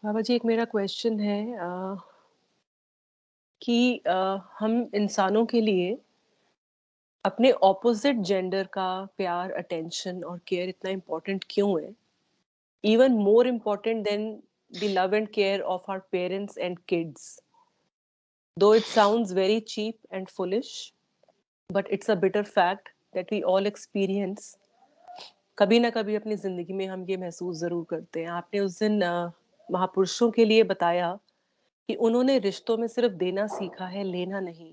बाबा जी, एक मेरा क्वेश्चन है कि हम इंसानों के लिए अपने ऑपोजिट जेंडर का प्यार, अटेंशन और केयर इतना इम्पोर्टेंट क्यों है? Even more important than the love and care of our parents and kids. Though it sounds very cheap and foolish, but it's a bitter fact that we all experience. कभी ना कभी अपनी जिंदगी में हम ये महसूस जरूर करते हैं. आपने उस दिन महापुरुषों के लिए बताया कि उन्होंने रिश्तों में सिर्फ देना सीखा है, लेना नहीं.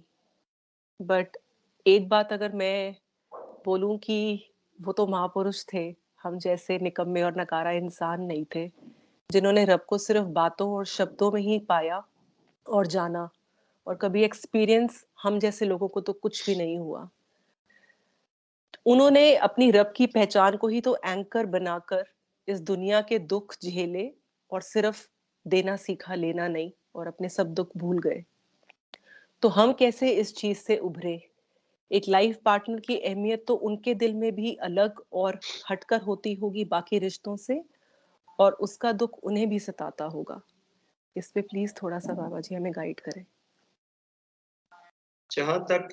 बट एक बात अगर मैं बोलूं कि वो तो महापुरुष थे, हम जैसे निकम्मे और नकारा इंसान नहीं थे, जिन्होंने रब को सिर्फ बातों और शब्दों में ही पाया और जाना, और कभी एक्सपीरियंस हम जैसे लोगों को तो कुछ भी नहीं हुआ. उन्होंने अपनी रब की पहचान को ही तो एंकर बनाकर इस दुनिया के दुख झेले और सिर्फ देना सीखा, लेना नहीं, और अपने सब दुख भूल गए. तो हम कैसे इस चीज से उभरे? एक लाइफ पार्टनर की अहमियत तो उनके दिल में भी अलग और हटकर होती होगी बाकी रिश्तों से, और उसका दुख उन्हें भी सताता होगा. इस पे प्लीज थोड़ा सा बाबा जी हमें गाइड करें. जहाँ तक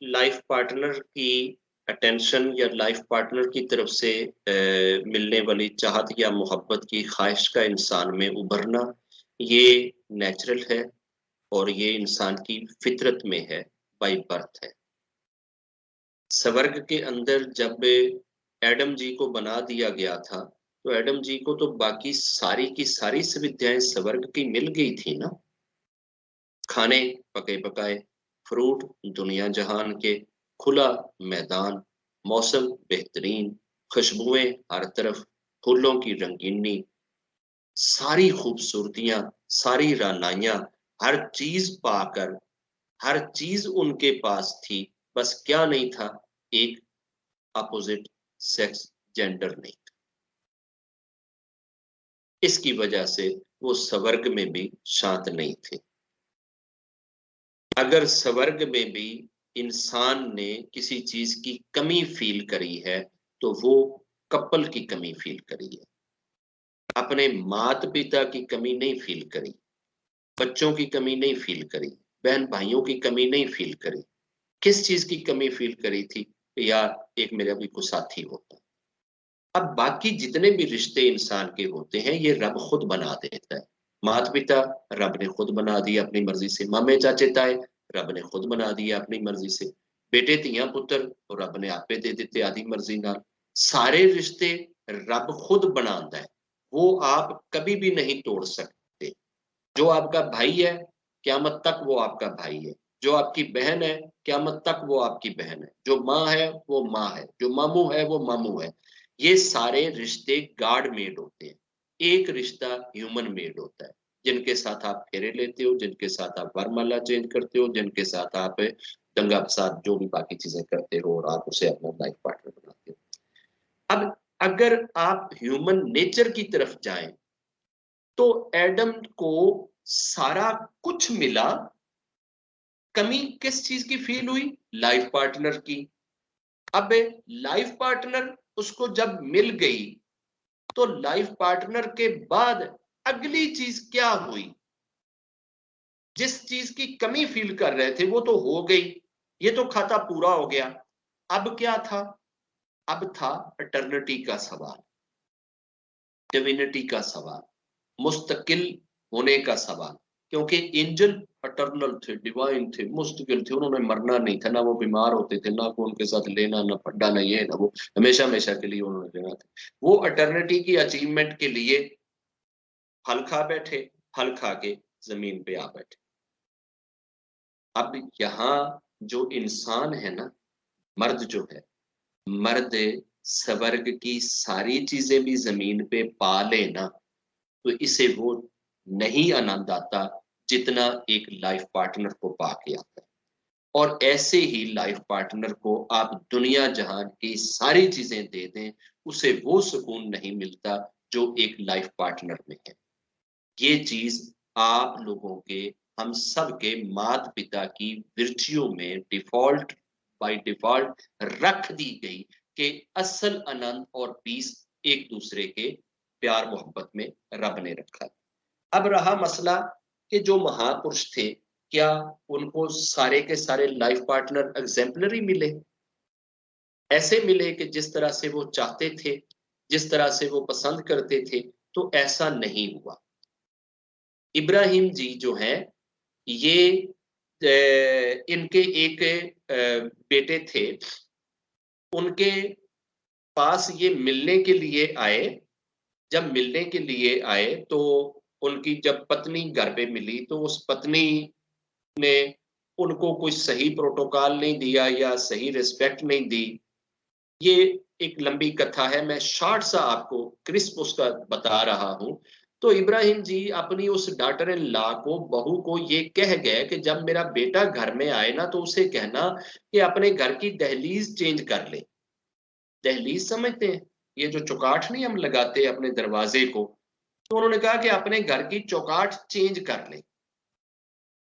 लाइफ पार्टनर की अटेंशन या लाइफ पार्टनर की तरफ से मिलने वाली चाहत या मोहब्बत की ख्वाहिश का इंसान में उभरना, ये नेचुरल है और ये इंसान की फितरत में है, बाय बर्थ है. स्वर्ग के अंदर जब एडम जी को बना दिया गया था, तो एडम जी को तो बाकी सारी की सारी सुविधाएं स्वर्ग की मिल गई थी ना. खाने पके पकाए, फ्रूट दुनिया जहान के, खुला मैदान, मौसम बेहतरीन, खुशबुएं हर तरफ, फूलों की रंगीनी, सारी खूबसूरतियां, सारी रानाइयां, हर चीज पाकर, हर चीज उनके पास थी. बस क्या नहीं था? एक अपोजिट सेक्स जेंडर नहीं था. इसकी वजह से वो स्वर्ग में भी शांत नहीं थे. अगर स्वर्ग में भी इंसान ने किसी चीज की कमी फील करी है, तो वो कपल की कमी फील करी है. अपने माता पिता की कमी नहीं फील करी, बच्चों की कमी नहीं फील करी, बहन भाइयों की कमी नहीं फील करी. किस चीज की कमी फील करी थी? यार, एक मेरा भी कोई साथी होता. अब बाकी जितने भी रिश्ते इंसान के होते हैं, ये रब खुद बना देता है. माता पिता रब ने खुद बना दिया अपनी मर्जी से. मामे चाचे ताए रब ने खुद बना दिया अपनी मर्जी से. बेटे धियां पुत्र तो रब ने आपे दे दिते आदि मर्जी नाल. सारे रिश्ते रब खुद बनाता है. वो आप कभी भी नहीं तोड़ सकते. जो आपका भाई है, क्यामत तक वो आपका भाई है. जो आपकी बहन है, क्यामत तक वो आपकी बहन है. जो माँ है वो माँ है, जो मामू है वो मामू है. ये सारे रिश्ते गॉड मेड होते हैं. एक रिश्ता ह्यूमन मेड होता है. जिनके साथ आप फेरे लेते हो, जिनके साथ आप वरमाला चेंज करते हो, जिनके साथ आप दंगा फसाद जो भी बाकी चीजें करते हो, और आप उसे अपना लाइफ पार्टनर बनाते हो. अब अगर आप ह्यूमन नेचर की तरफ जाएं, तो एडम को सारा कुछ मिला. कमी किस चीज की फील हुई? लाइफ पार्टनर की. अब लाइफ पार्टनर उसको जब मिल गई, तो लाइफ पार्टनर के बाद अगली चीज क्या हुई? जिस चीज की कमी फील कर रहे थे वो तो हो गई, ये तो खाता पूरा हो गया. अब क्या था? अब था एटर्निटी का सवाल, डिविनिटी का सवाल, मुस्तकिल होने का सवाल. क्योंकि एंजल अटर्नल थे, डिवाइन थे, मुस्तकिल थे. उन्होंने मरना नहीं था, ना वो बीमार होते थे, ना को उनके साथ लेना ना पड्डा, ना ये ना वो. हमेशा हमेशा के लिए उन्होंने रहना था. वो अटर्निटी की अचीवमेंट के लिए फल खा बैठे, फल खा के जमीन पे आ बैठे. अब यहाँ जो इंसान है ना, मर्द जो है, मर्द स्वर्ग की सारी चीजें भी जमीन पे पा लेना, तो इसे वो नहीं आनंद आता जितना एक लाइफ पार्टनर को पाके आता है. और ऐसे ही लाइफ पार्टनर को आप दुनिया जहान की सारी चीजें दे दें, उसे वो सुकून नहीं मिलता जो एक लाइफ पार्टनर में है. ये चीज आप लोगों के, हम सब के माता पिता की विर्चियों में डिफॉल्ट, बाय डिफॉल्ट रख दी गई कि असल आनंद और पीस एक दूसरे के प्यार मोहब्बत में रब ने रखा है. अब रहा मसला कि जो महापुरुष थे, क्या उनको सारे के सारे लाइफ पार्टनर एग्जेम्पलरी मिले, ऐसे मिले कि जिस तरह से वो चाहते थे, जिस तरह से वो पसंद करते थे? तो ऐसा नहीं हुआ। इब्राहिम जी जो हैं, ये इनके एक बेटे थे, उनके पास ये मिलने के लिए आए। जब मिलने के लिए आए तो उनकी जब पत्नी घर पे मिली तो उस पत्नी ने उनको कोई सही प्रोटोकॉल नहीं दिया या सही रिस्पेक्ट नहीं दी। ये एक लंबी कथा है, मैं शॉर्ट सा आपको क्रिस्प उसका बता रहा हूं। तो इब्राहिम जी अपनी उस डॉटर इन लॉ को, बहू को ये कह गए कि जब मेरा बेटा घर में आए ना तो उसे कहना कि अपने घर की दहलीज चेंज कर ले। दहलीज समझते हैं? ये जो चौकाठ नहीं हम लगाते अपने दरवाजे को, तो उन्होंने कहा कि अपने घर की चौकाठ चेंज कर ले।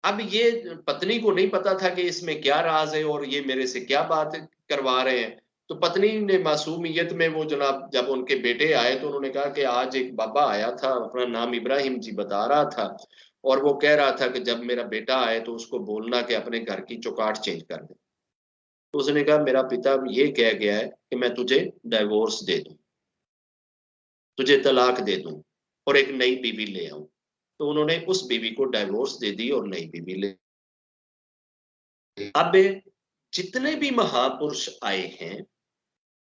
अब ये पत्नी को नहीं पता था कि इसमें क्या राज है और ये मेरे से क्या बात करवा रहे हैं। तो पत्नी ने मासूमियत में, वो जनाब जब उनके बेटे आए तो उन्होंने कहा कि आज एक बाबा आया था, अपना नाम इब्राहिम जी बता रहा था, और वो कह रहा था कि जब मेरा बेटा आए तो उसको बोलना कि अपने घर की चौकाठ चेंज कर दे। तो उसने कहा मेरा पिता ये कह गया है कि मैं तुझे डाइवोर्स दे दूं, तुझे तलाक दे दूं और एक नई बीवी ले आऊं। तो उन्होंने उस बीवी को डाइवोर्स दे दी और नई बीवी ले। अब जितने भी महापुरुष आए हैं,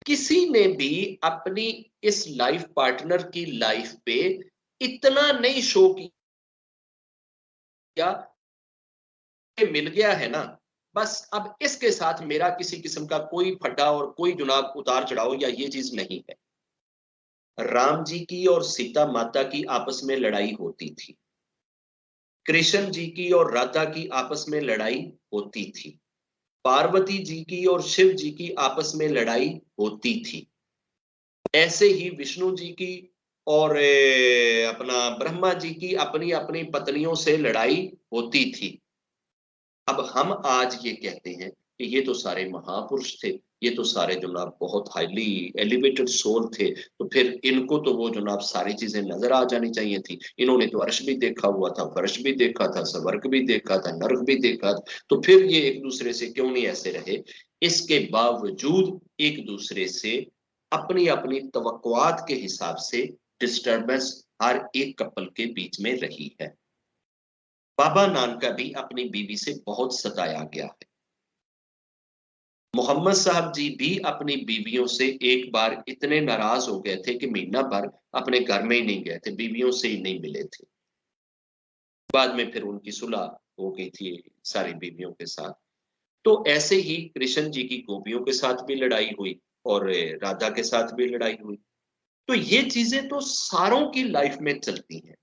किसी ने भी अपनी इस लाइफ पार्टनर की लाइफ पे इतना नहीं शो किया कि मिल गया है ना, बस अब इसके साथ मेरा किसी किस्म का कोई फड्डा और कोई जुनाब उतार चढ़ाओ या ये चीज नहीं है। राम जी की और सीता माता की आपस में लड़ाई होती थी, कृष्ण जी की और राधा की आपस में लड़ाई होती थी, पार्वती जी की और शिव जी की आपस में लड़ाई होती थी। ऐसे ही विष्णु जी की और अपना ब्रह्मा जी की अपनी अपनी पत्नियों से लड़ाई होती थी। अब हम आज ये कहते हैं कि ये तो सारे महापुरुष थे, ये तो सारे जनाब बहुत हाईली एलिवेटेड सोल थे, तो फिर इनको तो वो जनाब सारी चीजें नजर आ जानी चाहिए थी। इन्होंने तो अर्श भी देखा हुआ था, फर्श भी देखा था, स्वर्ग भी देखा था, नर्क भी देखा था, तो फिर ये एक दूसरे से क्यों नहीं ऐसे रहे? इसके बावजूद एक दूसरे से अपनी अपनी तवक्कुआत के हिसाब से डिस्टर्बेंस हर एक कपल के बीच में रही है। बाबा नानका भी अपनी बीवी से बहुत सताया गया है। मोहम्मद साहब जी भी अपनी बीवियों से एक बार इतने नाराज हो गए थे कि महीना भर अपने घर में ही नहीं गए थे, बीवियों से ही नहीं मिले थे। बाद में फिर उनकी सुलह हो गई थी सारी बीवियों के साथ। तो ऐसे ही कृष्ण जी की गोपियों के साथ भी लड़ाई हुई और राधा के साथ भी लड़ाई हुई। तो ये चीजें तो सारों की लाइफ में चलती हैं।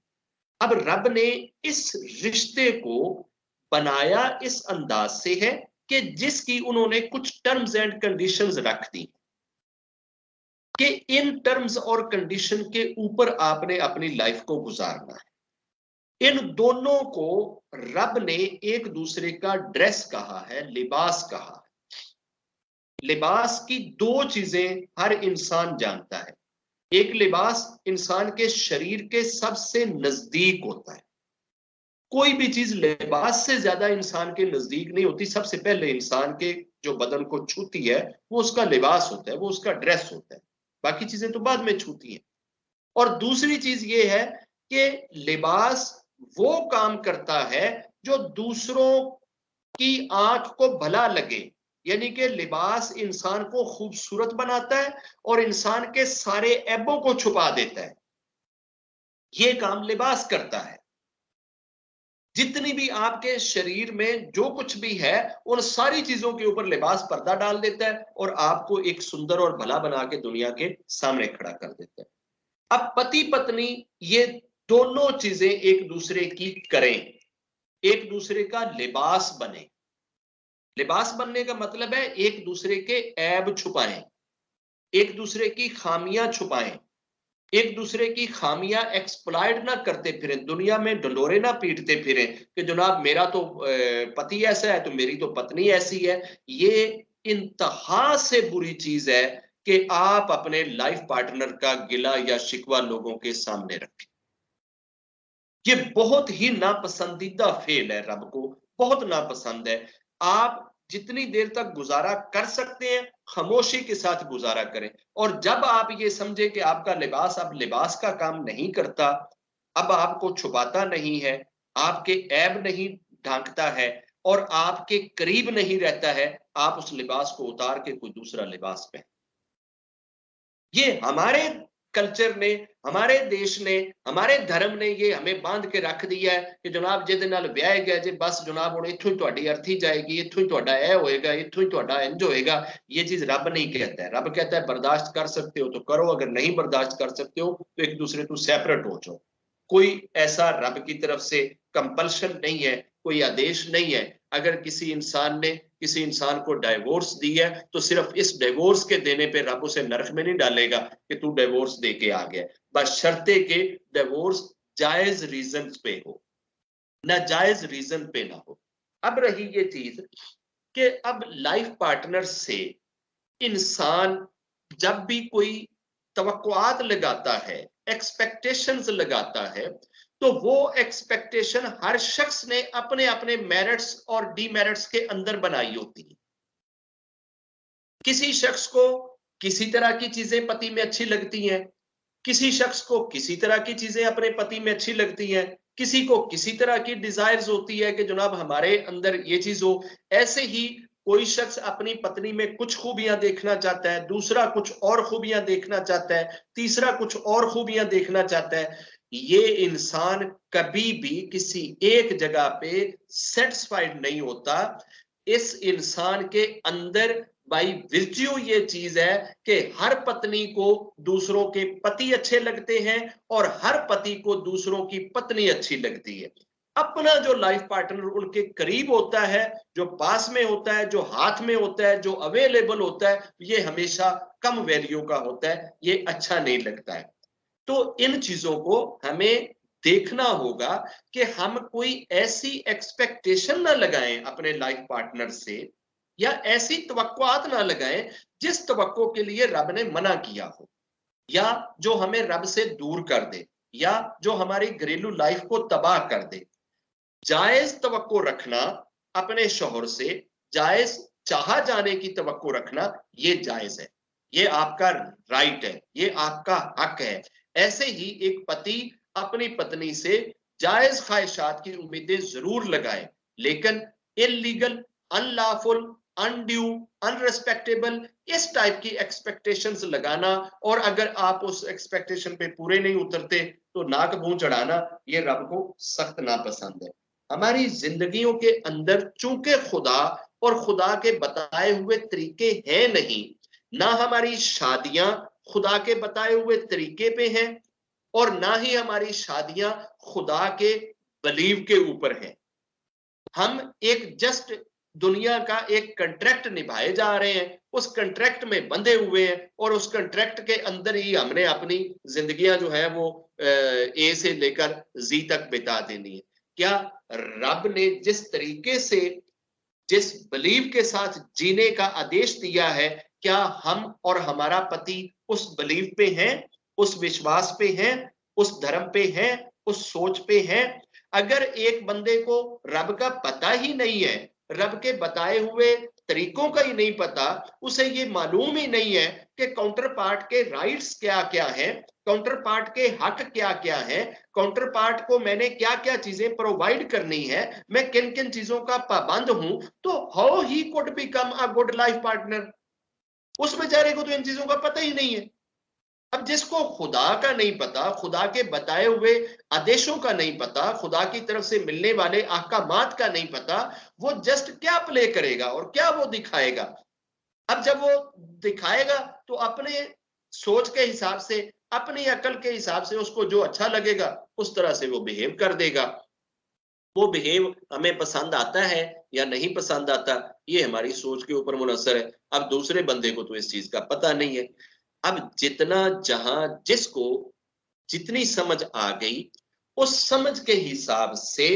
अब रब ने इस रिश्ते को बनाया इस अंदाज से है कि जिसकी उन्होंने कुछ टर्म्स एंड कंडीशंस रख दी कि इन टर्म्स और कंडीशन के ऊपर आपने अपनी लाइफ को गुजारना है। इन दोनों को रब ने एक दूसरे का ड्रेस कहा है, लिबास कहा है। लिबास की दो चीजें हर इंसान जानता है। एक लिबास इंसान के शरीर के सबसे नजदीक होता है। कोई भी चीज लिबास से ज्यादा इंसान के नजदीक नहीं होती। सबसे पहले इंसान के जो बदन को छूती है वो उसका लिबास होता है, वो उसका ड्रेस होता है, बाकी चीजें तो बाद में छूती हैं। और दूसरी चीज ये है कि लिबास वो काम करता है जो दूसरों की आंख को भला लगे, यानी कि लिबास इंसान को खूबसूरत बनाता है और इंसान के सारे ऐबों को छुपा देता है। ये काम लिबास करता है। जितनी भी आपके शरीर में जो कुछ भी है उन सारी चीजों के ऊपर लिबास पर्दा डाल देता है और आपको एक सुंदर और भला बना के दुनिया के सामने खड़ा कर देता है। अब पति पत्नी ये दोनों चीजें एक दूसरे की करें, एक दूसरे का लिबास बने। लिबास बनने का मतलब है एक दूसरे के ऐब छुपाएं, एक दूसरे की खामियां छुपाएं, एक दूसरे की खामियां एक्सप्लॉइट ना करते फिरें, दुनिया में ढंडोरे ना पीटते फिरें कि जनाब मेरा तो पति ऐसा है तो मेरी तो पत्नी ऐसी है। ये इंतहा से बुरी चीज है कि आप अपने लाइफ पार्टनर का गिला या शिकवा लोगों के सामने रखें। ये बहुत ही नापसंदीदा फेल है, रब को बहुत नापसंद है। आप जितनी देर तक गुजारा कर सकते हैं खामोशी के साथ गुजारा करें, और जब आप ये समझे कि आपका लिबास अब लिबास का काम नहीं करता, अब आपको छुपाता नहीं है, आपके ऐब नहीं ढांकता है और आपके करीब नहीं रहता है, आप उस लिबास को उतार के कोई दूसरा लिबास पहने। ये हमारे कल्चर ने, हमारे देश ने, हमारे धर्म ने ये हमें बांध के रख दिया है कि जनाब जिहदे नाल ब्याह गया जे बस जनाब हुण इत्थों ही तुहाडी अर्थी जाएगी, इत्थों ही तुहाडा ऐ होएगा, इत्थों ही तुहाडा इंज होएगा। ये चीज रब नहीं कहता है। रब कहता है बर्दाश्त कर सकते हो तो करो, अगर नहीं बर्दाश्त कर सकते हो तो एक दूसरे तो सेपरेट हो जाओ। कोई ऐसा रब की तरफ से कंपल्शन नहीं है, कोई आदेश नहीं है। अगर किसी इंसान ने किसी इंसान को डाइवोर्स दी है तो सिर्फ इस डिवोर्स के देने पे रब उसे नरक में नहीं डालेगा कि तू डिवोर्स दे के आ गया, बस शर्ते के डिवोर्स जायज रीजन पे हो, नाजायज रीजन पे ना हो। अब रही ये चीज कि अब लाइफ पार्टनर से इंसान जब भी कोई तवक्कुआत लगाता है, एक्सपेक्टेशंस लगाता है, तो वो एक्सपेक्टेशन हर शख्स ने अपने अपने मेरिट्स और डीमेरिट्स के अंदर बनाई होती है। किसी शख्स को किसी तरह की चीजें पति में अच्छी लगती हैं, किसी शख्स को किसी तरह की चीजें अपने पति में अच्छी लगती हैं, किसी को किसी तरह की डिजायर्स होती है कि जनाब हमारे अंदर ये चीज हो। ऐसे ही कोई शख्स अपनी पत्नी में कुछ खूबियां देखना चाहता है, दूसरा कुछ और खूबियां देखना चाहता है, तीसरा कुछ और खूबियां देखना चाहता है। ये इंसान कभी भी किसी एक जगह पे सेटिस्फाइड नहीं होता। इस इंसान के अंदर बाई विर्च्यू ये चीज है कि हर पत्नी को दूसरों के पति अच्छे लगते हैं और हर पति को दूसरों की पत्नी अच्छी लगती है। अपना जो लाइफ पार्टनर उनके करीब होता है, जो पास में होता है, जो हाथ में होता है, जो अवेलेबल होता है, ये हमेशा कम वैल्यू का होता है, ये अच्छा नहीं लगता है। तो इन चीजों को हमें देखना होगा कि हम कोई ऐसी एक्सपेक्टेशन ना लगाएं अपने लाइफ पार्टनर से, या ऐसी तवक्कुआत ना लगाएं जिस तवक्को के लिए रब ने मना किया हो, या जो हमें रब से दूर कर दे, या जो हमारी घरेलू लाइफ को तबाह कर दे। जायज तवक्को रखना अपने शौहर से, जायज चाहा जाने की तवक्को रखना, ये जायज है, ये आपका राइट है, ये आपका हक है। ऐसे ही एक पति अपनी पत्नी से जायज ख्वाहिशात की उम्मीदें जरूर लगाए, लेकिन इलीगल, अनलॉफुल, अनड्यू, अनरेस्पेक्टेबल इस टाइप की एक्सपेक्टेशंस लगाना, और अगर आप उस एक्सपेक्टेशन पे पूरे नहीं उतरते तो नाक मुंह चढ़ाना, ये रब को सख्त नापसंद है। हमारी जिंदगियों के अंदर चूंकि खुदा और खुदा के बताए हुए तरीके हैं नहीं, ना हमारी शादियां खुदा के बताए हुए तरीके पे हैं, और ना ही हमारी शादियां खुदा के बिलीव के ऊपर हैं। हम एक जस्ट दुनिया का एक कंट्रैक्ट निभाए जा रहे हैं, उस कंट्रैक्ट में बंधे हुए हैं, और उस कंट्रैक्ट के अंदर ही हमने अपनी जिंदगियां जो है वो ए से लेकर जी तक बिता देनी है। क्या रब ने जिस तरीके से, जिस बिलीव के साथ जीने का आदेश दिया है, क्या हम और हमारा पति उस बिलीव पे हैं, उस विश्वास पे हैं, उस धर्म पे हैं, उस सोच पे हैं? अगर एक बंदे को रब का पता ही नहीं है, रब के बताए हुए तरीकों का ही नहीं पता, उसे ये मालूम ही नहीं है कि काउंटर पार्ट के राइट्स क्या क्या हैं, काउंटर पार्ट के हक क्या क्या है, काउंटर पार्ट को मैंने क्या क्या चीजें प्रोवाइड करनी है, मैं किन किन चीजों का पाबंद हूं, तो how he could become a good life partner? उस बेचारे को तो इन चीजों का पता ही नहीं है। अब जिसको खुदा का नहीं पता, खुदा के बताए हुए आदेशों का नहीं पता, खुदा की तरफ से मिलने वाले अहकामात का नहीं पता, वो जस्ट क्या प्ले करेगा और क्या वो दिखाएगा? अब जब वो दिखाएगा तो अपने सोच के हिसाब से, अपनी अकल के हिसाब से उसको जो अच्छा लगेगा उस तरह से वो बिहेव कर देगा। वो बिहेव हमें पसंद आता है या नहीं पसंद आता, ये हमारी सोच के ऊपर मुनसर है। अब दूसरे बंदे को तो इस चीज का पता नहीं है। अब जितना जहां जिसको जितनी समझ आ गई, उस समझ के हिसाब से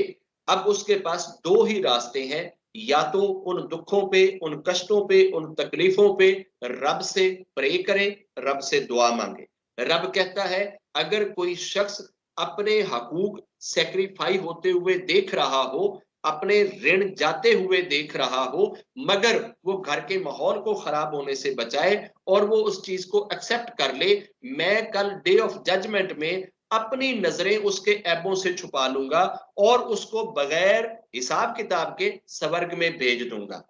अब उसके पास दो ही रास्ते हैं, या तो उन दुखों पे, उन कष्टों पे, उन तकलीफों पे रब से प्रे करे, रब से दुआ मांगे। रब कहता है अगर कोई शख्स अपने हकूक सेक्रीफाई होते हुए देख रहा हो, अपने ऋण जाते हुए देख रहा हो, मगर वो घर के माहौल को खराब होने से बचाए और वो उस चीज को एक्सेप्ट कर ले, मैं कल डे ऑफ जजमेंट में अपनी नजरें उसके ऐबों से छुपा लूंगा और उसको बगैर हिसाब किताब के स्वर्ग में भेज दूंगा।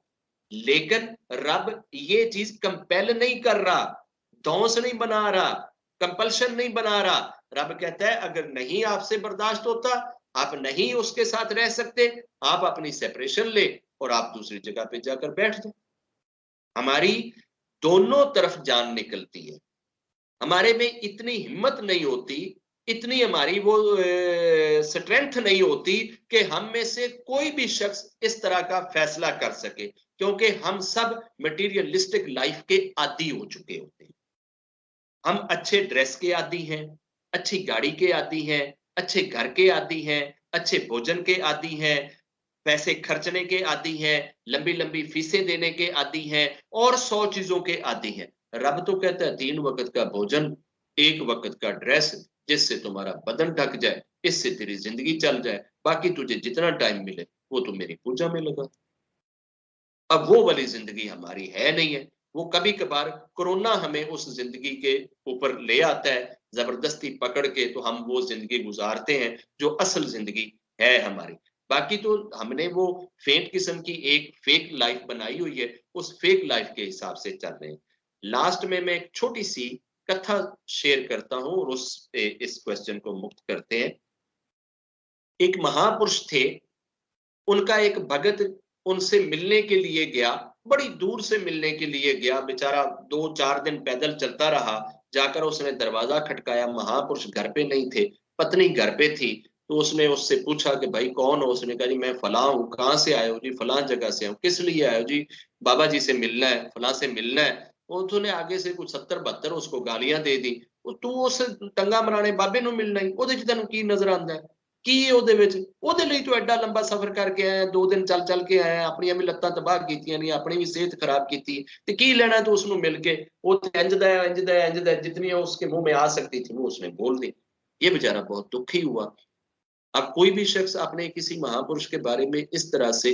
लेकिन रब ये चीज कंपेल नहीं कर रहा, धौंस नहीं बना रहा, कंपल्शन नहीं बना रहा। रब कहता है अगर नहीं आपसे बर्दाश्त होता, आप नहीं उसके साथ रह सकते, आप अपनी सेपरेशन ले और आप दूसरी जगह पे जाकर बैठ जाओ। हमारी दोनों तरफ जान निकलती है, हमारे में इतनी हिम्मत नहीं होती, इतनी हमारी वो स्ट्रेंथ नहीं होती कि हम में से कोई भी शख्स इस तरह का फैसला कर सके, क्योंकि हम सब मटेरियलिस्टिक लाइफ के आदी हो चुके होते हैं। हम अच्छे ड्रेस के आदी हैं, अच्छी गाड़ी के आदी हैं, अच्छे घर के आदी हैं, अच्छे भोजन के आदी हैं, पैसे खर्चने के आदी हैं, लंबी लंबी फीसें देने के आदी हैं और 100 चीजों के आदी हैं। रब तो कहता है 3 वक्त का भोजन, 1 वक्त का ड्रेस, जिससे तुम्हारा बदन ढक जाए, इससे तेरी जिंदगी चल जाए, बाकी तुझे जितना टाइम मिले वो तो मेरी पूजा में लगा। अब वो वाली जिंदगी हमारी है नहीं है। वो कभी कभार कोरोना हमें उस जिंदगी के ऊपर ले आता है जबरदस्ती पकड़ के, तो हम वो जिंदगी गुजारते हैं जो असल जिंदगी है हमारी। बाकी तो हमने वो फेक किस्म की एक फेक लाइफ बनाई हुई है, उस फेक लाइफ के हिसाब से चल रहे हैं। लास्ट में मैं एक छोटी सी कथा शेयर करता हूँ और उस इस क्वेश्चन को मुक्त करते हैं। एक महापुरुष थे, उनका एक भगत उनसे मिलने के लिए गया, बड़ी दूर से मिलने के लिए गया, बेचारा 2-4 दिन पैदल चलता रहा। जाकर उसने दरवाजा खटकाया, महापुरुष घर पे नहीं थे, पत्नी घर पे थी। तो उसने उससे पूछा कि भाई कौन हो? उसने कहा जी मैं फलां हूँ। कहाँ से आए हो? जी फलां जगह से हूँ। किस लिए आए हो? जी बाबा जी से मिलना है, फलां से मिलना है। उन्होंने आगे से कुछ 70-72 उसको गालियां दे दी। तू उस टंगा मराने बाबे ਨੂੰ ਮਿਲਣਾ ਹੀ, ਉਹਦੇ ਚ ਤੈਨੂੰ ਕੀ ਨਜ਼ਰ ਆਉਂਦਾ ਹੈ? ਕੀ ਉਹਦੇ ਵਿੱਚ? ਉਹਦੇ ਲਈ ਤੂੰ ਐਡਾ ਲੰਬਾ ਸਫ਼ਰ ਕਰਕੇ ਆਇਆ, 2 ਦਿਨ ਚੱਲ ਚੱਲ ਕੇ ਆਇਆ, ਆਪਣੀਆਂ ਵੀ ਲੱਤਾਂ ਤਬਾਹ ਕੀਤੀਆਂ ਨਹੀਂ, ਆਪਣੀ ਵੀ ਸਿਹਤ ਖਰਾਬ ਕੀਤੀ, ਤੇ ਕੀ ਲੈਣਾ ਤੂੰ ਉਸ ਨੂੰ ਮਿਲ ਕੇ? ਉਹ ਤੇ ਇੰਜ ਦਾ ਇੰਜ ਦਾ ਇੰਜ ਦਾ, जितनी उसके मुंह में आ सकती थी वो उसने बोल दी। ये बेचारा बहुत दुखी हुआ। अब कोई भी शख्स अपने किसी महापुरुष के बारे में इस तरह से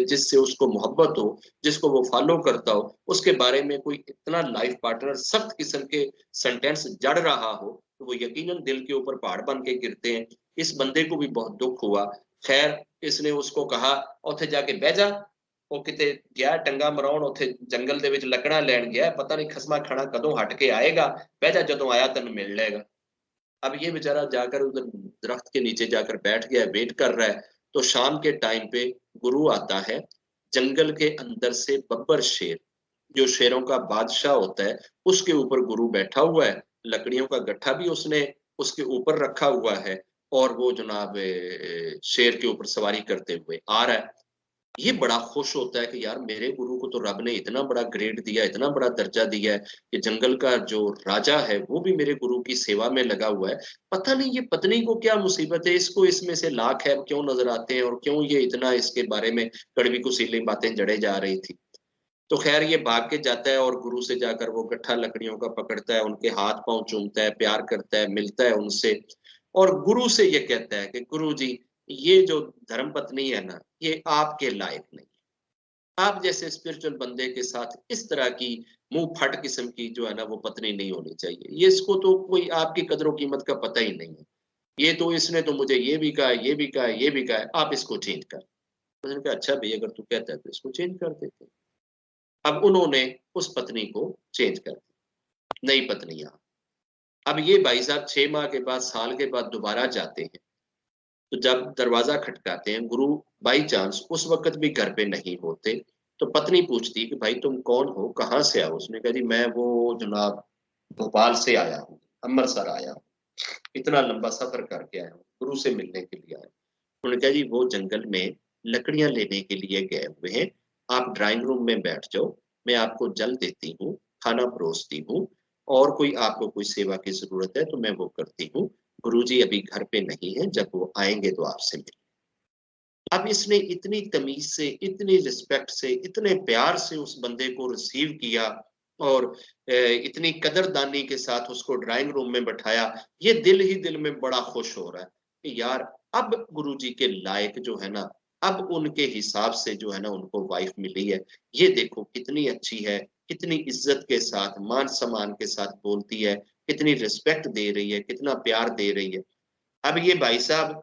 जिससे उसको मोहब्बत हो, जिसको वो फॉलो करता हो, उसके बारे में कोई इतना लाइफ पार्टनर सख्त किस्म के सेंटेंस जड़ रहा हो, तो वो यकीनन दिल के ऊपर पहाड़ बन के गिरते हैं। इस बंदे को भी बहुत दुख हुआ। खैर इसने उसको कहा ਉੱਥੇ जाके बह जा। ਉਹ ਕਿਤੇ ਗਿਆ ਟੰਗਾ ਮਰਾਉਣ, ਉੱਥੇ ਜੰਗਲ ਦੇ ਵਿੱਚ ਲੱਕੜਾਂ ਲੈਣ ਗਿਆ, ਪਤਾ ਨਹੀਂ ਖਸਮਾ ਖਾਣਾ ਕਦੋਂ ਹਟ ਕੇ ਆਏਗਾ, ਬਹਿ ਜਾ ਜਦੋਂ ਆਇਆ ਤੈਨੂੰ ਮਿਲ लेगा। अब ये बेचारा जाकर उधर दरख्त के नीचे जाकर बैठ गया, वेट कर रहा है। तो शाम के टाइम पे गुरु आता है। जंगल के अंदर से बब्बर शेर, जो शेरों का बादशाह होता है, उसके ऊपर गुरु बैठा हुआ है। लकड़ियों का गट्ठा भी उसने उसके ऊपर रखा हुआ है और वो जनाब शेर के ऊपर सवारी करते हुए आ रहा है। ये बड़ा खुश होता है कि यार मेरे गुरु को तो रब ने इतना बड़ा ग्रेड दिया, इतना बड़ा दर्जा दिया है कि जंगल का जो राजा है वो भी मेरे गुरु की सेवा में लगा हुआ है। पता नहीं ये पत्नी को क्या मुसीबत है, इसको इसमें से लाख है क्यों नजर आते हैं और क्यों ये इतना इसके बारे में कड़वी कुसीली बातें जड़े जा रही थी। तो खैर ये भाग के जाता है और गुरु से जाकर वो गट्ठा लकड़ियों का पकड़ता है, उनके हाथ पांव चूमता है, प्यार करता है, मिलता है उनसे और गुरु से ये कहता है कि गुरु जी ये जो धर्म पत्नी है ना, ये आपके लायक नहीं। आप जैसे स्पिरिचुअल बंदे के साथ इस तरह की मुंह फट किस्म की जो है ना वो पत्नी नहीं होनी चाहिए। ये इसको तो कोई आपकी कदर कीमत का पता ही नहीं है। ये तो इसने तो मुझे ये भी कहा, ये भी कहा, ये भी कहा, आप इसको चेंज कर। मैंने कहा अच्छा भैया अगर तू कहता है तो इसको चेंज कर देते हैं। अब उन्होंने उस पत्नी को चेंज कर दिया, नई पत्नी यहाँ। अब ये भाई साहब 6 माह के बाद, साल के बाद दोबारा जाते हैं। तो जब दरवाजा खटकाते हैं, गुरु बाई चांस उस वक्त भी घर पे नहीं होते। तो पत्नी पूछती कि भाई तुम कौन हो, कहाँ से आओ? उसने कहा जी मैं वो जनाब भोपाल से आया हूँ, अमृतसर आया हूँ, इतना लंबा सफर करके आया हूँ, गुरु से मिलने के लिए आया हूँ। उन्होंने कहा जी वो जंगल में लकड़ियां लेने के लिए गए हुए हैं, आप ड्राइंग रूम में बैठ जाओ, मैं आपको जल देती हूँ, खाना परोसती हूँ, और कोई आपको कोई सेवा की जरूरत है तो मैं वो करती हूँ। गुरुजी अभी घर पे नहीं है, जब वो आएंगे तो आपसे मिल। अब इसने इतनी तमीज से, इतनी रिस्पेक्ट से, इतने प्यार से उस बंदे को रिसीव किया और इतनी कदरदानी के साथ उसको ड्राइंग रूम में बैठाया। ये दिल ही दिल में बड़ा खुश हो रहा है कि यार अब गुरुजी के लायक जो है ना, अब उनके हिसाब से जो है ना उनको वाइफ मिली है। ये देखो कितनी अच्छी है, कितनी इज्जत के साथ मान सम्मान के साथ बोलती है, कितनी रिस्पेक्ट दे रही है, कितना प्यार दे रही है। अब ये भाई साहब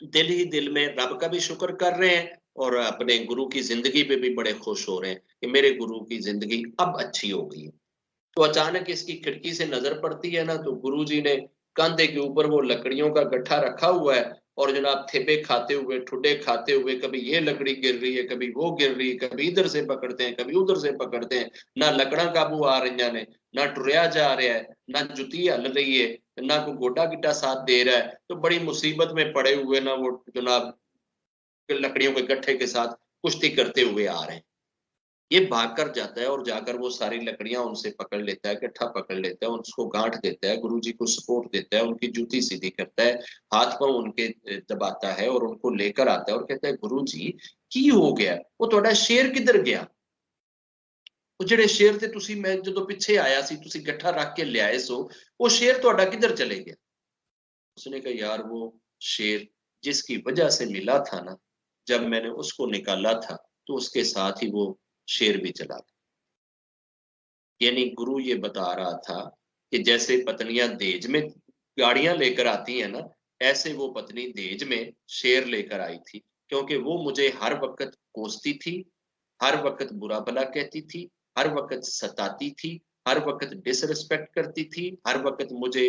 दिल ही दिल में रब का भी शुक्र कर रहे हैं और अपने गुरु की जिंदगी पे भी बड़े खुश हो रहे हैं कि मेरे गुरु की जिंदगी अब अच्छी हो गई है। तो अचानक इसकी खिड़की से नजर पड़ती है ना, तो गुरुजी ने कंधे के ऊपर वो लकड़ियों का गट्ठा रखा हुआ है और जनाब थेपे खाते हुए, ठुड्डे खाते हुए, कभी ये लकड़ी गिर रही है, कभी वो गिर रही है, कभी इधर से पकड़ते हैं, कभी उधर से पकड़ते हैं। ना लकड़ा काबू आ रही ने, ना टुरया जा रहा है, ना जुती हल रही है, ना कोई गोडा गिट्टा साथ दे रहा है। तो बड़ी मुसीबत में पड़े हुए ना वो जनाब लकड़ियों के गट्ठे के साथ कुश्ती करते हुए आ रहे हैं। ये भाग कर जाता है और जाकर वो सारी लकड़ियां उनसे पकड़ लेता है, गट्ठा पकड़ लेता है, उसको गांठ देता है, गुरुजी को सपोर्ट देता है, उनकी जूती सीधी करता है, हाथ पांव उनके दबाता है और उनको लेकर आता है और कहता है गुरुजी की हो गया, वो ਤੁਹਾਡਾ शेर किधर गया? ਉਹ ਜਿਹੜੇ शेर थे ਤੁਸੀਂ मैं ਜਦੋਂ ਪਿੱਛੇ ਆਇਆ ਸੀ ਤੁਸੀਂ ਗੱਠਾ ਰੱਖ ਕੇ ਲਿਆਏ ਸੋ वो शेर ਤੁਹਾਡਾ किधर चले गया? उसने कहा यार वो शेर जिसकी वजह से मिला था ना, जब मैंने उसको निकाला था तो उसके साथ ही वो शेर भी चला गया। यानी गुरु ये बता रहा था कि जैसे पत्नियां दहेज में गाड़ियां लेकर आती हैं ना, ऐसे वो पत्नी दहेज में शेर लेकर आई थी, क्योंकि वो मुझे हर वक्त कोसती थी, हर वक्त बुरा भला कहती थी, हर वक्त सताती थी, हर वक्त डिसरिस्पेक्ट करती थी, हर वक्त मुझे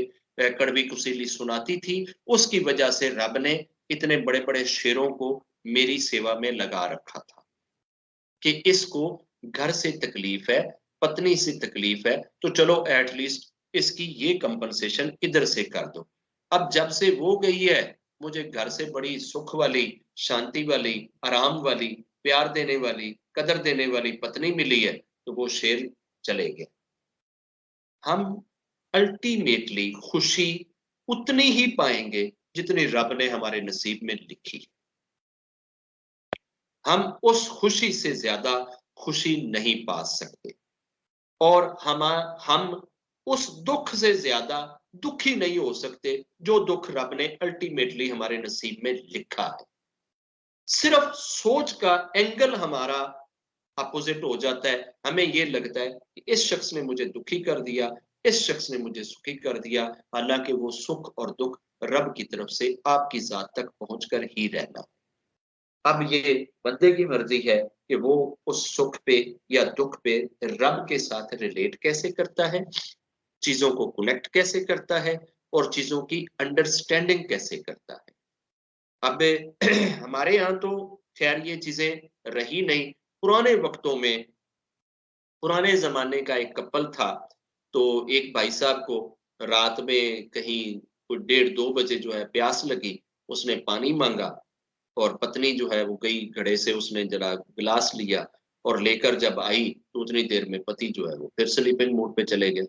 कड़वी कुसीली सुनाती थी। उसकी वजह से रब ने इतने बड़े बड़े शेरों को मेरी सेवा में लगा रखा था कि इसको घर से तकलीफ है, पत्नी से तकलीफ है, तो चलो एटलीस्ट इसकी ये कंपनसेशन इधर से कर दो। अब जब से वो गई है, मुझे घर से बड़ी सुख वाली, शांति वाली, आराम वाली, प्यार देने वाली, कदर देने वाली पत्नी मिली है, तो वो शेर चले गए। हम अल्टीमेटली खुशी उतनी ही पाएंगे जितनी रब ने हमारे नसीब में लिखी। हम उस खुशी से ज्यादा खुशी नहीं पा सकते और हम उस दुख से ज्यादा दुखी नहीं हो सकते जो दुख रब ने अल्टीमेटली हमारे नसीब में लिखा है। सिर्फ सोच का एंगल हमारा अपोजिट हो जाता है। हमें ये लगता है कि इस शख्स ने मुझे दुखी कर दिया, इस शख्स ने मुझे सुखी कर दिया, हालांकि वो सुख और दुख रब की तरफ से आपकी जात तक पहुंचकर ही रहना। अब ये बंदे की मर्जी है कि वो उस सुख पे या दुख पे रब के साथ रिलेट कैसे करता है, चीजों को कनेक्ट कैसे करता है और चीजों की अंडरस्टैंडिंग कैसे करता है। अब हमारे यहाँ तो खैर ये चीजें रही नहीं। पुराने वक्तों में, पुराने जमाने का एक कपल था, तो एक भाई साहब को रात में कहीं कोई 1:30-2 बजे जो है प्यास लगी, उसने पानी मांगा और पत्नी जो है वो गई घड़े से, उसने जरा गिलास लिया और लेकर जब आई तो उतनी देर में पति जो है वो फिर स्लीपिंग मोड पे चले गए।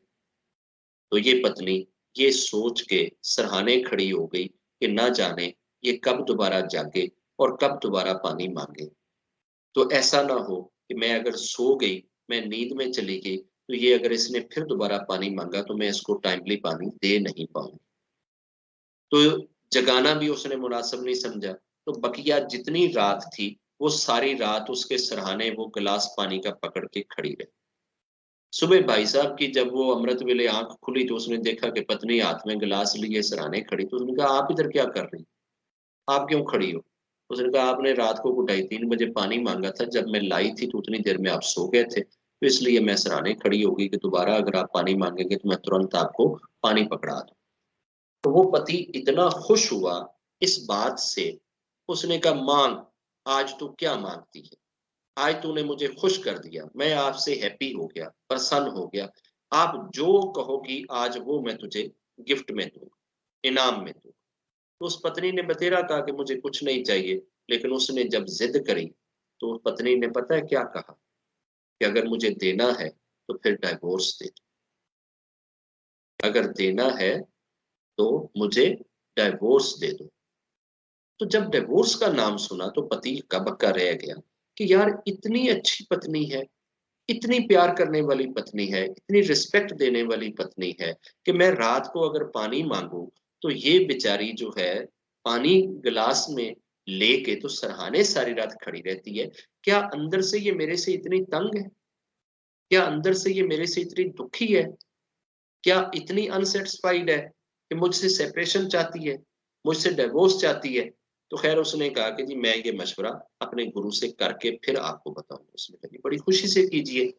तो ये पत्नी ये सोच के सरहाने खड़ी हो गई कि ना जाने ये कब दोबारा जागे और कब दोबारा पानी मांगे। तो ऐसा ना हो कि मैं अगर सो गई, मैं नींद में चली गई, तो ये अगर इसने फिर दोबारा पानी मांगा तो मैं इसको टाइमली पानी दे नहीं पाऊंगी। तो जगाना भी उसने मुनासिब नहीं समझा। तो बकिया जितनी रात थी वो सारी रात उसके सरहाने वो गिलास पानी का पकड़ के खड़ी रही। सुबह भाई साहब की जब वो अमृत वेले आंख खुली तो उसने देखा कि पत्नी हाथ में गिलास लिए सराहने खड़ी। तो उसने कहा आप इधर क्या कर रही, आप क्यों खड़ी हो? उसने कहा आपने रात को 2:30-3 बजे पानी मांगा था, जब मैं लाई थी तो उतनी देर में आप सो गए थे, तो इसलिए मैं सराहने खड़ी हो गई कि दोबारा अगर आप पानी मांगेंगे तो मैं तुरंत आपको पानी पकड़ा दूं। तो वो पति इतना खुश हुआ इस बात से, उसने कहा मांग, आज तू क्या मांगती है, आज तूने मुझे खुश कर दिया, मैं आपसे हैप्पी हो गया, प्रसन्न हो गया, आप जो कहोगी आज वो मैं तुझे गिफ्ट में दूंगा, इनाम में दूंगा। तो उस पत्नी ने बतेरा कहा कि मुझे कुछ नहीं चाहिए, लेकिन उसने जब जिद करी तो पत्नी ने पता है क्या कहा कि अगर मुझे देना है तो फिर डाइवोर्स दे दो, अगर देना है तो मुझे डाइवोर्स दे दो। तो जब डिवोर्स का नाम सुना तो पति का बक्का रह गया कि यार इतनी अच्छी पत्नी है, इतनी प्यार करने वाली पत्नी है, इतनी रिस्पेक्ट देने वाली पत्नी है कि मैं रात को अगर पानी मांगू तो ये बेचारी जो है पानी गिलास में लेके तो सरहाने सारी रात खड़ी रहती है। क्या अंदर से ये मेरे से इतनी तंग है? क्या अंदर से ये मेरे से इतनी दुखी है? क्या इतनी अनसेटिस्फाइड है कि मुझसे सेपरेशन चाहती है, मुझसे डिवोर्स चाहती है? तो खैर उसने कहा कि जी मैं ये मशवरा अपने गुरु से करके फिर आपको बताऊंगा। उसने कहा बड़ी खुशी से कीजिए।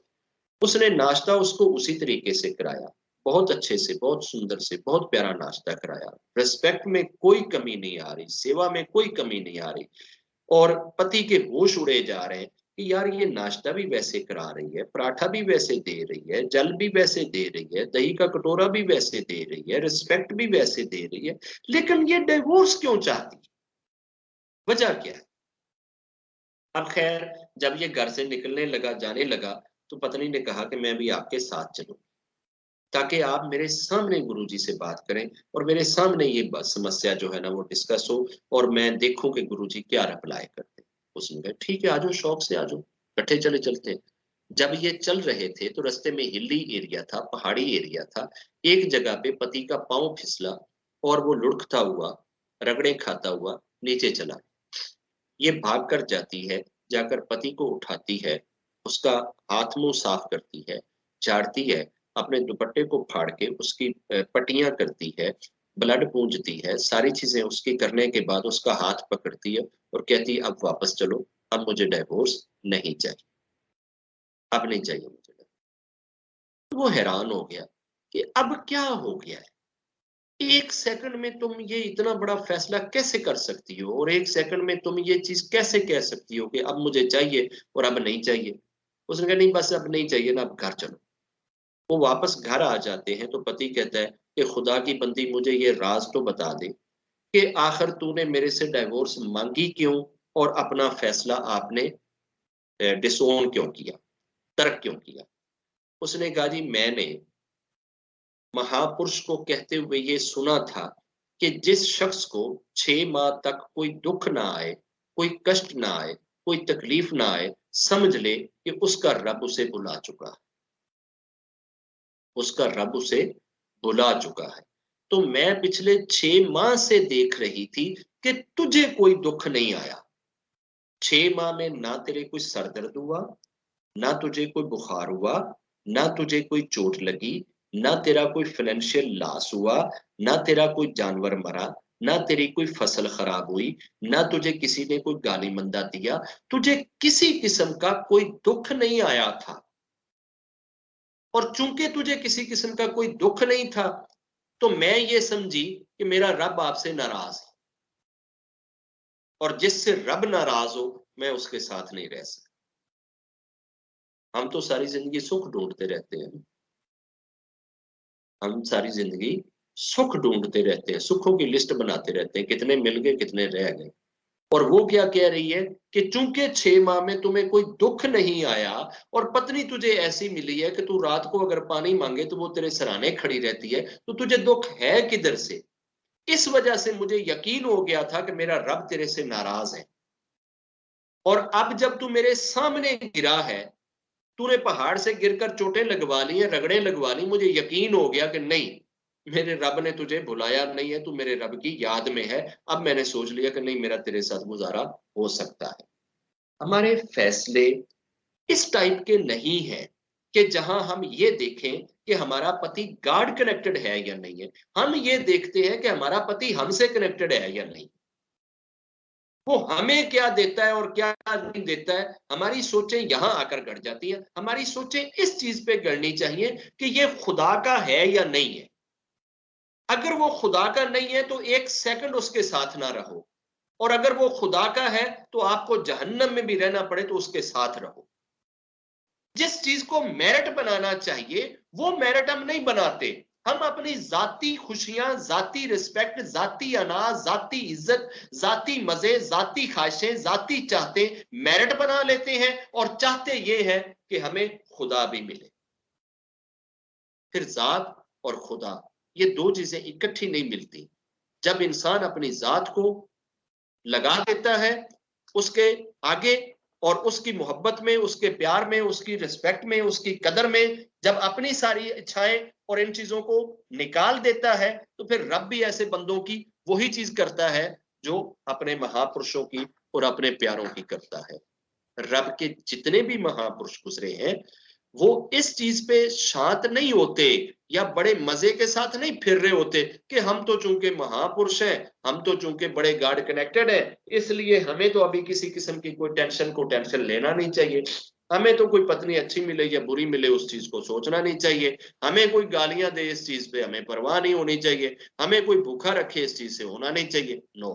उसने नाश्ता उसको उसी तरीके से कराया, बहुत अच्छे से, बहुत सुंदर से, बहुत प्यारा नाश्ता कराया। रिस्पेक्ट में कोई कमी नहीं आ रही, सेवा में कोई कमी नहीं आ रही। और पति के होश उड़े जा रहे हैं कि यार ये नाश्ता भी वैसे करा रही है, पराठा भी वैसे दे रही है, जल भी वैसे दे रही है, दही का कटोरा भी वैसे दे रही है, रिस्पेक्ट भी वैसे दे रही है, लेकिन ये डिवोर्स क्यों चाहती है? वजह क्या है? अब खैर जब ये घर से निकलने लगा, जाने लगा, तो पत्नी ने कहा कि मैं भी आपके साथ चलूं, ताकि आप मेरे सामने गुरुजी से बात करें और मेरे सामने ये समस्या जो है ना वो डिस्कस हो और मैं देखूं कि गुरुजी क्या रिप्लाई करते हैं। उसने कहा ठीक है, आ जाओ, शौक से आ जाओ, इकट्ठे चले चलते हैं। जब ये चल रहे थे तो रास्ते में हिली एरिया था, पहाड़ी एरिया था। एक जगह पे पति का पांव फिसला और वो लुढ़कता हुआ, रगड़े खाता हुआ नीचे चला। ये भाग कर जाती है, जाकर पति को उठाती है, उसका हाथ मुंह साफ करती है, झाड़ती है, अपने दुपट्टे को फाड़ के उसकी पट्टियां करती है, ब्लड पूंजती है, सारी चीजें उसकी करने के बाद उसका हाथ पकड़ती है और कहती है अब वापस चलो, अब मुझे डिवोर्स नहीं चाहिए, अब नहीं चाहिए मुझे। तो वो हैरान हो गया कि अब क्या हो गया है? एक सेकंड में तुम ये इतना बड़ा फैसला कैसे कर सकती हो और एक सेकंड में तुम ये चीज कैसे कह सकती हो कि अब मुझे चाहिए और अब नहीं चाहिए? उसने कहा नहीं बस अब नहीं चाहिए ना, अब घर चलो। वो वापस घर आ जाते हैं तो पति कहता है कि खुदा की बंदी मुझे ये राज तो बता दे कि आखिर तूने मेरे से डिवोर्स मांगी क्यों और अपना फैसला आपने डिसोन क्यों किया, तर्क क्यों किया? उसने कहा जी मैंने महापुरुष को कहते हुए ये सुना था कि जिस शख्स को 6 माह तक कोई दुख ना आए, कोई कष्ट ना आए, कोई तकलीफ ना आए, समझ ले कि उसका रब उसे बुला चुका है, उसका रब उसे बुला चुका है। तो मैं पिछले 6 माह से देख रही थी कि तुझे कोई दुख नहीं आया। 6 माह में ना तेरे कोई सर दर्द हुआ, ना तुझे कोई बुखार हुआ, ना तुझे कोई चोट लगी, ना तेरा कोई फाइनेंशियल लॉस हुआ, ना तेरा कोई जानवर मरा, ना तेरी कोई फसल खराब हुई, ना तुझे किसी ने कोई गाली मंदा दिया, तुझे किसी किस्म का कोई दुख नहीं आया था। और चूंकि तुझे किसी किस्म का कोई दुख नहीं था, तो मैं ये समझी कि मेरा रब आपसे नाराज है और जिससे रब नाराज हो मैं उसके साथ नहीं रह सकता। हम तो सारी जिंदगी सुख ढूंढते रहते हैं, हम सारी जिंदगी सुख ढूंढते रहते हैं, सुखों की लिस्ट बनाते रहते हैं, कितने मिल गए कितने रह गए। और वो क्या कह रही है कि चूंकि 6 माह में तुम्हें कोई दुख नहीं आया और पत्नी तुझे ऐसी मिली है कि तू रात को अगर पानी मांगे तो वो तेरे सराहने खड़ी रहती है, तो तुझे दुख है किधर से? इस वजह से मुझे यकीन हो गया था कि मेरा रब तेरे से नाराज है। और अब जब तू मेरे सामने गिरा है, तूने पहाड़ से गिरकर चोटें लगवा ली हैं, रगड़े लगवा ली, मुझे यकीन हो गया कि नहीं, मेरे रब ने तुझे भुलाया नहीं है, तू मेरे रब की याद में है। अब मैंने सोच लिया कि नहीं, मेरा तेरे साथ गुजारा हो सकता है। हमारे फैसले इस टाइप के नहीं है कि जहां हम ये देखें कि हमारा पति गॉड कनेक्टेड है या नहीं है। हम ये देखते हैं कि हमारा पति हमसे कनेक्टेड है या नहीं, वो हमें क्या देता है और क्या नहीं देता है। हमारी सोचें यहां आकर गड़ जाती हैं। हमारी सोचें इस चीज पे गड़नी चाहिए कि ये खुदा का है या नहीं है। अगर वो खुदा का नहीं है तो एक सेकंड उसके साथ ना रहो, और अगर वो खुदा का है तो आपको जहन्नम में भी रहना पड़े तो उसके साथ रहो। जिस चीज को मेरिट बनाना चाहिए वो मेरिट हम नहीं बनाते। हम अपनी जाती खुशियां, जाती रिस्पेक्ट, जाती अनाज, जाती इज्जत, जाती मजे, जाती ख्वाहिशें, जाती चाहते मेरिट बना लेते हैं और चाहते ये है कि हमें खुदा भी मिले। फिर जात और खुदा, ये दो चीजें इकट्ठी नहीं मिलती। जब इंसान अपनी जात को लगा देता है उसके आगे और उसकी मोहब्बत में, उसके प्यार में, उसकी रिस्पेक्ट में, उसकी कदर में जब अपनी सारी इच्छाएं और इन चीजों को निकाल देता है, तो फिर रब भी ऐसे बंदों की वही चीज करता है जो अपने महापुरुषों की और अपने प्यारों की करता है। रब के जितने भी महापुरुष गुजरे हैं, वो इस चीज पे शांत नहीं होते या बड़े मजे के साथ नहीं फिर रहे होते कि हम तो चूंकि महापुरुष हैं, हम तो चूंकि बड़े गॉड कनेक्टेड हैं, इसलिए हमें तो अभी किसी किस्म की कोई टेंशन लेना नहीं चाहिए। हमें तो कोई पत्नी अच्छी मिले या बुरी मिले उस चीज को सोचना नहीं चाहिए। हमें कोई गालियां दे इस चीज पे हमें परवाह नहीं होनी चाहिए। हमें कोई भूखा रखे इस चीज से होना नहीं चाहिए। नो,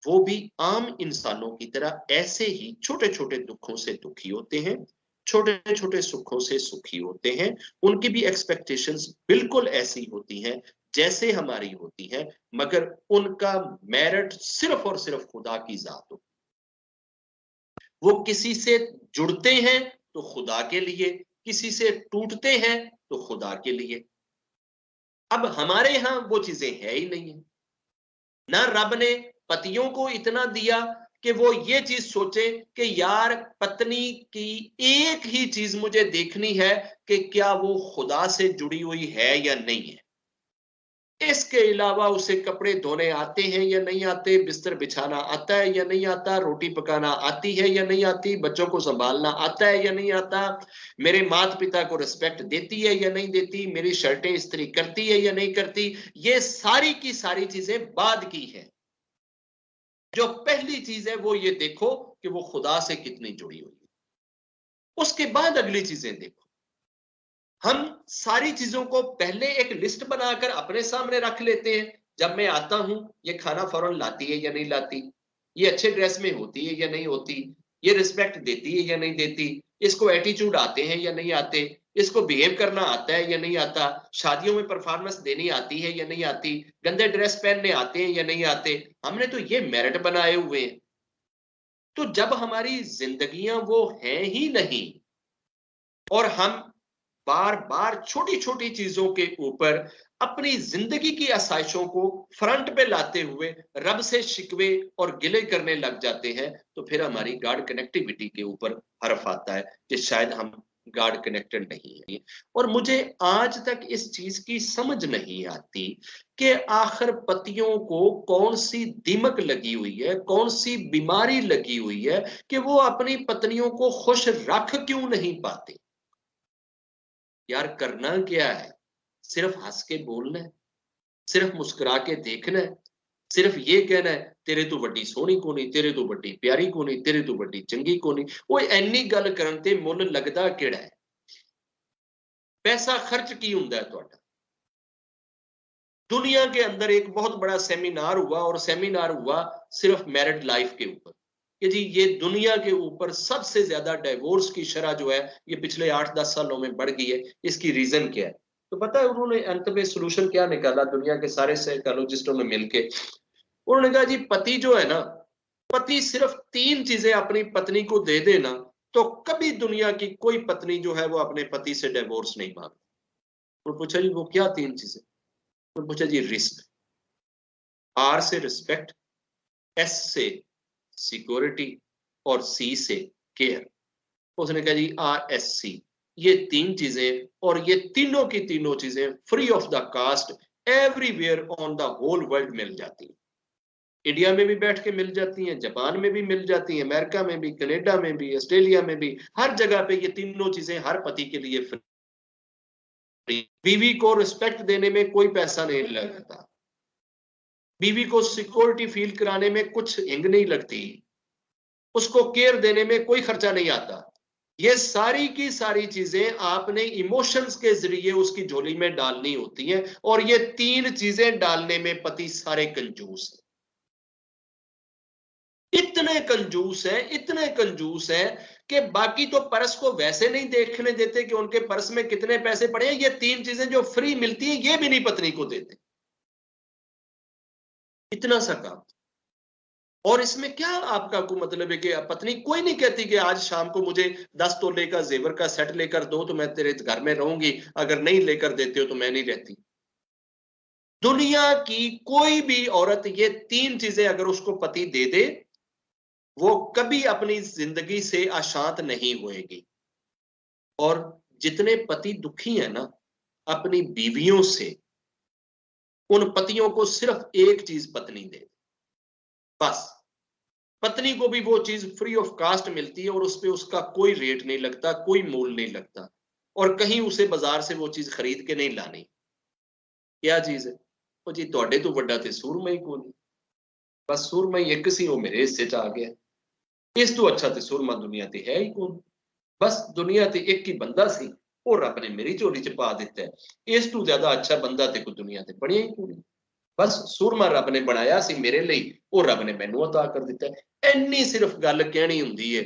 वो भी आम इंसानों की तरह ऐसे ही छोटे छोटे दुखों से दुखी होते हैं, छोटे छोटे सुखों से सुखी होते हैं। उनकी भी एक्सपेक्टेशंस बिल्कुल ऐसी होती हैं जैसे हमारी होती है, मगर उनका मेरिट सिर्फ और सिर्फ खुदा की जात हो। वो किसी से जुड़ते हैं तो खुदा के लिए, किसी से टूटते हैं तो खुदा के लिए। अब हमारे यहां वो चीजें है ही नहीं है। ना रब ने पतियों को इतना दिया कि वो ये चीज सोचे कि यार पत्नी की एक ही चीज मुझे देखनी है कि क्या वो खुदा से जुड़ी हुई है या नहीं है। इसके अलावा उसे कपड़े धोने आते हैं या नहीं आते, बिस्तर बिछाना आता है या नहीं आता, रोटी पकाना आती है या नहीं आती, बच्चों को संभालना आता है या नहीं आता, मेरे माता पिता को रिस्पेक्ट देती है या नहीं देती, मेरी शर्टें इस्त्री करती है या नहीं करती, ये सारी की सारी चीजें बाद की है। जो पहली चीज है वो ये देखो कि वो खुदा से कितनी जुड़ी हुई है। उसके बाद अगली चीजें देखो। हम सारी चीजों को पहले एक लिस्ट बनाकर अपने सामने रख लेते हैं। जब मैं आता हूं, ये खाना फौरन लाती है या नहीं लाती, ये अच्छे ड्रेस में होती है या नहीं होती, ये रिस्पेक्ट देती है या नहीं देती, इसको एटीट्यूड आते हैं या नहीं आते, इसको बिहेव करना आता है या नहीं आता, शादियों में परफॉर्मेंस देनी आती है या नहीं आती, गंदे ड्रेस पहनने आते हैं या नहीं आते। हमने तो ये मेरिट बनाए हुए हैं। तो जब हमारी जिंदगियां वो हैं ही नहीं और हम बार बार छोटी छोटी चीजों के ऊपर अपनी जिंदगी की आसाइशों को फ्रंट पे लाते हुए रब से शिकवे और गिले करने लग जाते हैं, तो फिर हमारी गॉड कनेक्टिविटी के ऊपर हर्फ आता है कि शायद हम गॉड कनेक्टेड नहीं है। और मुझे आज तक इस चीज की समझ नहीं आती कि आखिर पतियों को कौन सी दीमक लगी हुई है, कौन सी बीमारी लगी हुई है कि वो अपनी पत्नियों को खुश रख क्यों नहीं पाते। यार करना क्या है? सिर्फ हंस के बोलना है, सिर्फ मुस्कुरा के देखना है, सिर्फ ये कहना है तेरे तो बड़ी सोहनी कोनी, तेरे तो बड़ी प्यारी कोनी, तेरे तो बड़ी चंगी कोनी। वो इन्नी गल करन ते मुल लगदा किहड़ा है? पैसा खर्च की हुंदा है तुहाडा? दुनिया के अंदर एक बहुत बड़ा सेमिनार हुआ और सेमिनार हुआ सिर्फ मैरिड लाइफ के ऊपर कि जी ये दुनिया के ऊपर सबसे ज्यादा डाइवोर्स की शरह जो है ये पिछले 8-10 सालों में बढ़ गई है। इसकी रीजन क्या है? तो पता है उन्होंने अंत में सोल्यूशन क्या निकाला? दुनिया के सारे साइकोलॉजिस्टों ने मिलके उन्होंने कहा जी पति जो है ना, पति सिर्फ 3 चीजें अपनी पत्नी को दे देना तो कभी दुनिया की कोई पत्नी जो है वो अपने पति से डिवोर्स नहीं मांगती। तो पूछा जी वो क्या 3 चीजें? तो पूछा जी रिस्क, आर से रिस्पेक्ट, एस से सिक्योरिटी और सी से केयर। उसने कहा जी RSC, ये 3 चीजें और ये तीनों की तीनों चीजें free of the cost everywhere on the whole world मिल जाती हैं। इंडिया में भी बैठ के मिल जाती हैं, जापान में भी मिल जाती हैं, अमेरिका में भी, कनाडा में भी, ऑस्ट्रेलिया में भी, हर जगह पे ये तीनों चीजें हर पति के लिए फ्री। बीवी को रिस्पेक्ट देने में कोई पैसा नहीं लगता, बीवी को सिक्योरिटी फील कराने में कुछ हिंग नहीं लगती, उसको केयर देने में कोई खर्चा नहीं आता। ये सारी की सारी चीजें आपने इमोशंस के जरिए उसकी झोली में डालनी होती हैं और ये 3 चीजें डालने में पति सारे कंजूस हैं। इतने कंजूस है, इतने कंजूस है कि बाकी तो पर्स को वैसे नहीं देखने देते कि उनके पर्स में कितने पैसे पड़े हैं, ये 3 चीजें जो फ्री मिलती हैं ये भी नहीं पत्नी को देते। इतना सा काम। और इसमें क्या आपका को मतलब है कि पत्नी कोई नहीं कहती कि आज शाम को मुझे 10 तोले का जेवर का सेट लेकर दो तो मैं तेरे घर में रहूंगी, अगर नहीं लेकर देते हो तो मैं नहीं रहती। दुनिया की कोई भी औरत ये 3 चीजें अगर उसको पति दे दे वो कभी अपनी जिंदगी से अशांत नहीं होएगी। और जितने पति दुखी हैं ना अपनी बीवियों से, उन पतियों को सिर्फ एक चीज पत्नी दे, बस। पत्नी को भी वो चीज फ्री ऑफ कास्ट मिलती है और उस पे उसका कोई रेट नहीं लगता, कोई मोल नहीं लगता, और कहीं उसे बाजार से वो चीज खरीद के नहीं लानी। क्या चीज है वो जी? ਤੁਹਾਡੇ ਤੋਂ ਵੱਡਾ ਤੇ ਸੂਰਮਾ ਹੀ ਕੋਈ ਨਹੀਂ, ਬਸ ਸੂਰਮਾ ਹੀ ਇੱਕ ਸੀ, ਉਹ ਮੇਰੇ ਹਿੱਸੇ ਚ ਆ ਗਿਆ। ਇਸ ਤੋਂ ਅੱਛਾ ਤੇ ਸੂਰਮਾ ਦੁਨੀਆ ਤੇ ਹੈ ਹੀ ਕੋਈ। ਬਸ ਦੁਨੀਆ ਤੇ ਇੱਕ ਹੀ ਬੰਦਾ ਸੀ, ਉਹ ਰੱਬ ਨੇ ਮੇਰੀ ਝੋਲੀ ਚ ਪਾ ਦਿੱਤਾ ਹੈ। ਇਸ ਤੋਂ ਜ਼ਿਆਦਾ ਅੱਛਾ ਬੰਦਾ ਤੇ ਕੋਈ ਦੁਨੀਆ ਤੇ ਬਣਿਆ ਹੀ ਕੋਈ ਨਹੀਂ। ਬਸ ਸੂਰਮਾ ਰੱਬ ਨੇ ਬਣਾਇਆ ਸੀ ਮੇਰੇ ਲਈ, ਉਹ ਰੱਬ ਨੇ ਮੈਨੂੰ ਅਤਾ ਕਰ ਦਿੱਤਾ ਹੈ। ਇੰਨੀ ਸਿਰਫ ਗੱਲ ਕਹਿਣੀ ਹੁੰਦੀ ਹੈ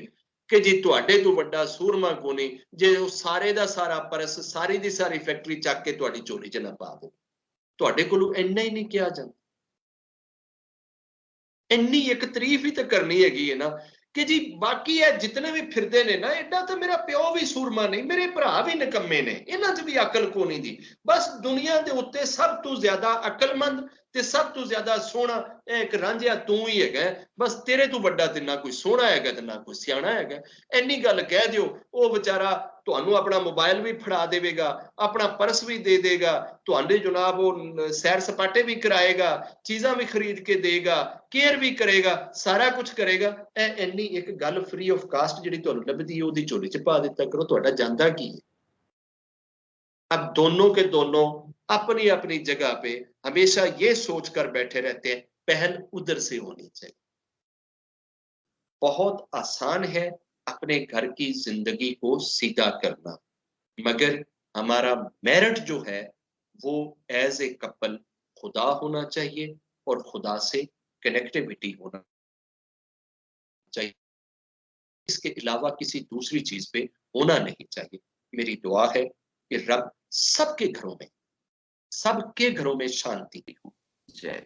ਕਿ ਜੀ ਤੁਹਾਡੇ ਤੋਂ ਵੱਡਾ ਸੂਰਮਾ ਕੋਈ ਨਹੀਂ, ਜੇ ਉਹ ਸਾਰੇ ਦਾ ਸਾਰਾ ਪਰਸ, ਸਾਰੀ ਦੀ ਸਾਰੀ ਫੈਕਟਰੀ ਚੱਕ ਕੇ ਤੁਹਾਡੀ ਝੋਲੀ ਚ ਨਾ ਪਾ ਦੇ। ਤੁਹਾਡੇ ਕੋਲੋਂ ਇੰਨਾ ਹੀ ਨਹੀਂ ਕਿਹਾ ਜਾਂਦਾ। ਇੰਨੀ ਇੱਕ ਤਾਰੀਫ ਹੀ ਤਾਂ ਕਰਨੀ ਹੈਗੀ ਹੈ ਨਾ ਕਿ ਜੀ ਬਾਕੀ ਇਹ ਜਿਤਨੇ ਵੀ ਫਿਰਦੇ ਨੇ ਨਾ, ਐਡਾ ਤਾਂ ਮੇਰਾ ਪਿਓ ਵੀ ਸੂਰਮਾ ਨਹੀਂ, ਮੇਰੇ ਭਰਾ ਵੀ ਨਿਕੰਮੇ ਨੇ, ਇਹਨਾਂ 'ਚ ਵੀ ਅਕਲ ਕੋਈ ਨਹੀਂ ਦੀ। ਬਸ ਦੁਨੀਆ ਦੇ ਉੱਤੇ ਸਭ ਤੋਂ ਜ਼ਿਆਦਾ ਅਕਲਮੰਦ ਤੇ ਸਭ ਤੋਂ ਜ਼ਿਆਦਾ ਸੋਹਣਾ ਇਹ ਇੱਕ ਰਾਂਝਿਆ ਤੂੰ ਹੀ ਹੈਗਾ। ਬਸ ਤੇਰੇ ਤੋਂ ਵੱਡਾ ਤੇ ਨਾ ਕੋਈ ਸੋਹਣਾ ਹੈਗਾ ਤੇ ਨਾ ਕੋਈ ਸਿਆਣਾ ਹੈਗਾ। ਇੰਨੀ ਗੱਲ ਕਹਿ ਦਿਓ, ਉਹ ਵਿਚਾਰਾ ਤੁਹਾਨੂੰ ਆਪਣਾ ਮੋਬਾਈਲ ਵੀ ਫੜਾ ਦੇਵੇਗਾ, ਆਪਣਾ ਪਰਸ ਵੀ ਦੇ ਦੇਗਾ, ਤੁਹਾਡੇ ਜਨਾਬ ਉਹ ਸੈਰ ਸਪਾਟੇ ਵੀ ਕਰਾਏਗਾ, ਚੀਜ਼ਾਂ ਵੀ ਖਰੀਦ ਕੇ ਦੇਗਾ, केयर भी करेगा, सारा कुछ करेगा। इन्नी एक गल फ्री ऑफ कास्ट जिहड़ी तुहानूं लभदी है ओहदी झोली च पा दिता करो, तुहाडा जांदा की है। अब दोनों के दोनों अपनी अपनी जगह पे हमेशा ये सोच कर बैठे रहते हैं पहल उधर से होनी चाहिए। बहुत आसान है अपने घर की जिंदगी को सीधा करना, मगर हमारा मेरिट जो है वो एज ए कपल खुदा होना चाहिए और खुदा से कनेक्टिविटी होना चाहिए। इसके अलावा किसी दूसरी चीज पे होना नहीं चाहिए। मेरी दुआ है कि रब सबके घरों में शांति हो। जय